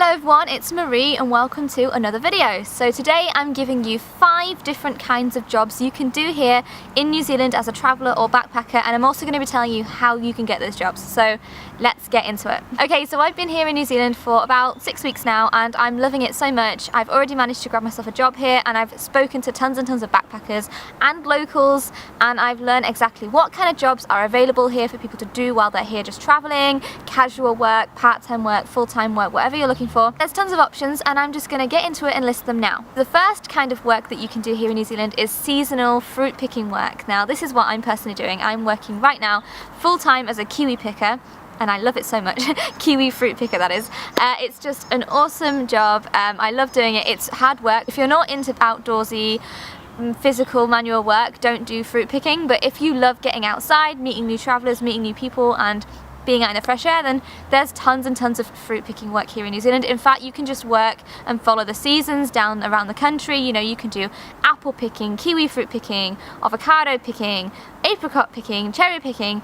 Hello everyone, it's Marie and welcome to another video. So today I'm giving you 5 different kinds of jobs you can do here in New Zealand as a traveller or backpacker, and I'm also going to be telling you how you can get those jobs. So let's get into it. Okay, so I've been here in New Zealand for about 6 weeks now and I'm loving it so much. I've already managed to grab myself a job here and I've spoken to tons and tons of backpackers and locals, and I've learned exactly what kind of jobs are available here for people to do while they're here just travelling, casual work, part-time work, full-time work, whatever you're looking for. There's tons of options and I'm just going to get into it and list them now. The first kind of work that you can do here in New Zealand is seasonal fruit picking work. Now this is what I'm personally doing. I'm working right now full-time as a kiwi picker, and I love it so much. Kiwi fruit picker, that is. It's just an awesome job. I love doing it. It's hard work. If you're not into outdoorsy physical manual work, don't do fruit picking, but if you love getting outside, meeting new travellers, meeting new people and being out in the fresh air, then there's tons and tons of fruit picking work here in New Zealand. In fact, you can just work and follow the seasons down around the country. You know, you can do apple picking, kiwi fruit picking, avocado picking, apricot picking, cherry picking,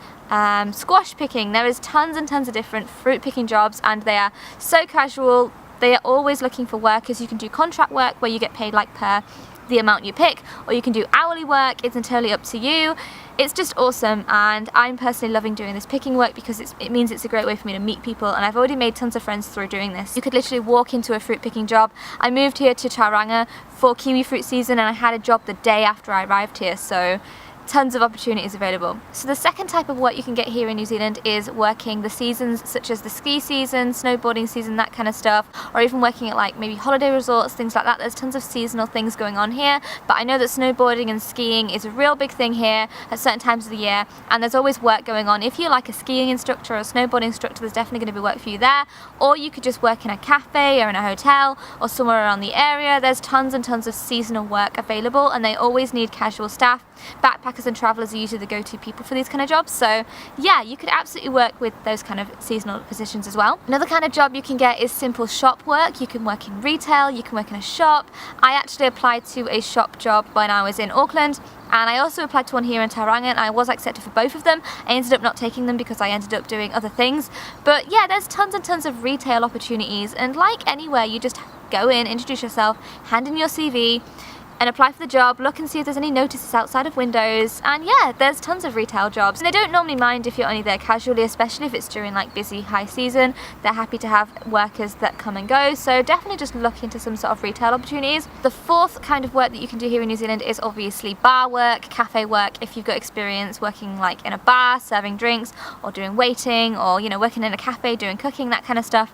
squash picking. There is tons and tons of different fruit picking jobs and they are so casual. They are always looking for workers. You can do contract work where you get paid like per the amount you pick, or you can do hourly work. It's entirely up to you. It's just awesome, and I'm personally loving doing this picking work because it means it's a great way for me to meet people, and I've already made tons of friends through doing this. You could literally walk into a fruit picking job. I moved here to Tauranga for kiwi fruit season and I had a job the day after I arrived here, so tons of opportunities available. So the second type of work you can get here in New Zealand is working the seasons, such as the ski season, snowboarding season, that kind of stuff, or even working at like maybe holiday resorts, things like that. There's tons of seasonal things going on here, but I know that snowboarding and skiing is a real big thing here at certain times of the year, and there's always work going on. If you're like a skiing instructor or a snowboarding instructor, there's definitely going to be work for you there, or you could just work in a cafe or in a hotel or somewhere around the area. There's tons and tons of seasonal work available, and they always need casual staff. Backpackers and travellers are usually the go-to people for these kind of jobs, so yeah, you could absolutely work with those kind of seasonal positions as well. Another kind of job you can get is simple shop work. You can work in retail, you can work in a shop. I actually applied to a shop job when I was in Auckland, and I also applied to one here in Tauranga, and I was accepted for both of them. I ended up not taking them because I ended up doing other things, but yeah, there's tons and tons of retail opportunities, and like anywhere, you just go in, introduce yourself, hand in your CV and apply for the job, look and see if there's any notices outside of windows, and yeah, there's tons of retail jobs. And they don't normally mind if you're only there casually, especially if it's during like busy high season. They're happy to have workers that come and go, so definitely just look into some sort of retail opportunities. The fourth kind of work that you can do here in New Zealand is obviously bar work, cafe work. If you've got experience working like in a bar, serving drinks, or doing waiting, or you know, working in a cafe, doing cooking, that kind of stuff,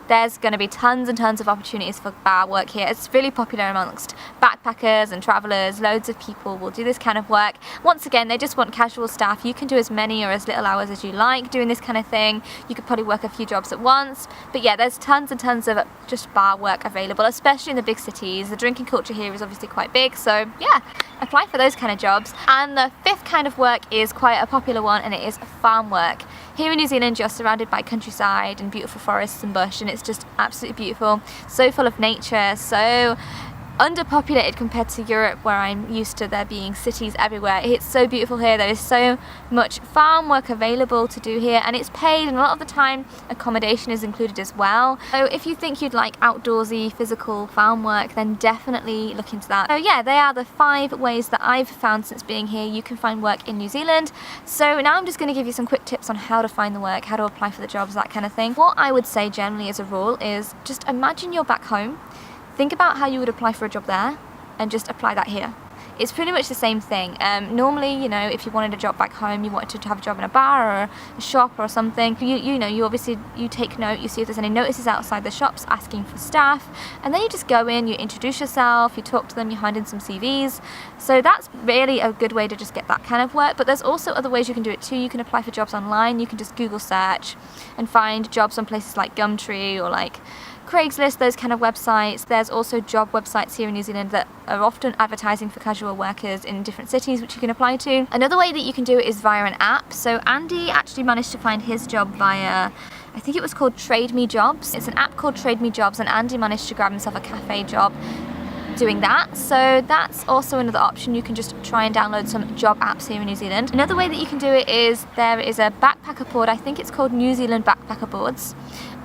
there's going to be tons and tons of opportunities for bar work here. It's really popular amongst backpackers and travellers. Loads of people will do this kind of work. Once again, they just want casual staff. You can do as many or as little hours as you like doing this kind of thing. You could probably work a few jobs at once. But yeah, there's tons and tons of just bar work available, especially in the big cities. The drinking culture here is obviously quite big, so yeah, apply for those kind of jobs. And the fifth kind of work is quite a popular one, and it is farm work. Here in New Zealand, you're surrounded by countryside and beautiful forests and bush, and it's just absolutely beautiful. So full of nature, so underpopulated compared to Europe, where I'm used to there being cities everywhere. It's so beautiful here. There is so much farm work available to do here, and it's paid, and a lot of the time accommodation is included as well. So if you think you'd like outdoorsy physical farm work, then definitely look into that. So yeah, they are the 5 ways that I've found since being here you can find work in New Zealand. So now I'm just going to give you some quick tips on how to find the work, how to apply for the jobs, that kind of thing. What I would say generally as a rule is just imagine you're back home. Think about how you would apply for a job there and just apply that here. It's pretty much the same thing. Normally, you know, if you wanted a job back home, you wanted to have a job in a bar or a shop or something, you obviously take note, you see if there's any notices outside the shops asking for staff, and then you just go in, you introduce yourself, you talk to them, you hand in some CVs. So that's really a good way to just get that kind of work. But there's also other ways you can do it too. You can apply for jobs online. You can just Google search and find jobs on places like Gumtree or like Craigslist, those kind of websites. There's also job websites here in New Zealand that are often advertising for casual workers in different cities, which you can apply to. Another way that you can do it is via an app. So Andy actually managed to find his job via, I think it was called Trade Me Jobs. It's an app called Trade Me Jobs, and Andy managed to grab himself a cafe job doing that. So that's also another option. You can just try and download some job apps here in New Zealand. Another way that you can do it is there is a backpacker board, I think it's called New Zealand Backpacker Boards,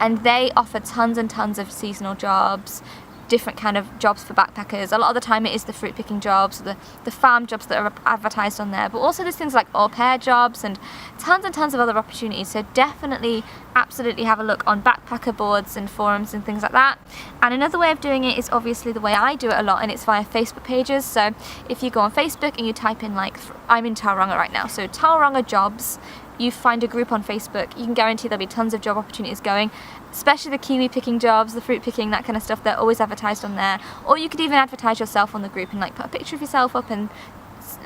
and they offer tons and tons of seasonal jobs, different kind of jobs for backpackers. A lot of the time it is the fruit picking jobs, the farm jobs that are advertised on there, but also there's things like au pair jobs and tons of other opportunities. So definitely, absolutely have a look on backpacker boards and forums and things like that. And another way of doing it is obviously the way I do it a lot, and it's via Facebook pages. So if you go on Facebook and you type in, like, I'm in Tauranga right now, so Tauranga jobs, you find a group on Facebook, you can guarantee there'll be tons of job opportunities going, especially the kiwi picking jobs, the fruit picking, that kind of stuff. They're always advertised on there. Or you could even advertise yourself on the group and like put a picture of yourself up and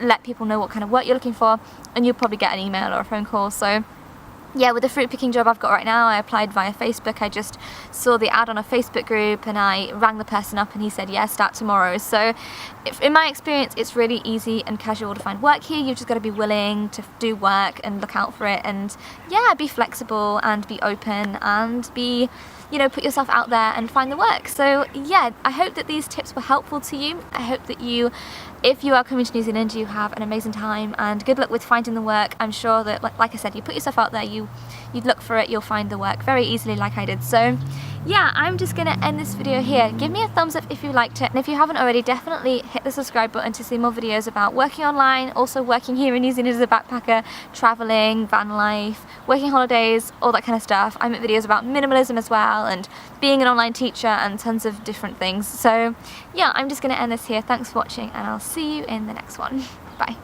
let people know what kind of work you're looking for, and you'll probably get an email or a phone call. So yeah, with the fruit picking job I've got right now, I applied via Facebook. I just saw the ad on a Facebook group and I rang the person up and he said, yeah, start tomorrow. So in my experience, it's really easy and casual to find work here. You've just got to be willing to do work and look out for it, and yeah, be flexible and be open and be, you know, put yourself out there and find the work. So yeah, I hope that these tips were helpful to you. I hope that you, if you are coming to New Zealand, you have an amazing time and good luck with finding the work. I'm sure that, like I said, you put yourself out there, you look for it, you'll find the work very easily like I did. So yeah, I'm just gonna end this video here. Give me a thumbs up if you liked it, and if you haven't already, definitely hit the subscribe button to see more videos about working online, also working here in New Zealand as a backpacker, traveling, van life, working holidays, all that kind of stuff. I make videos about minimalism as well, and being an online teacher, and tons of different things. So yeah, I'm just gonna end this here. Thanks for watching, and I'll see you in the next one. Bye.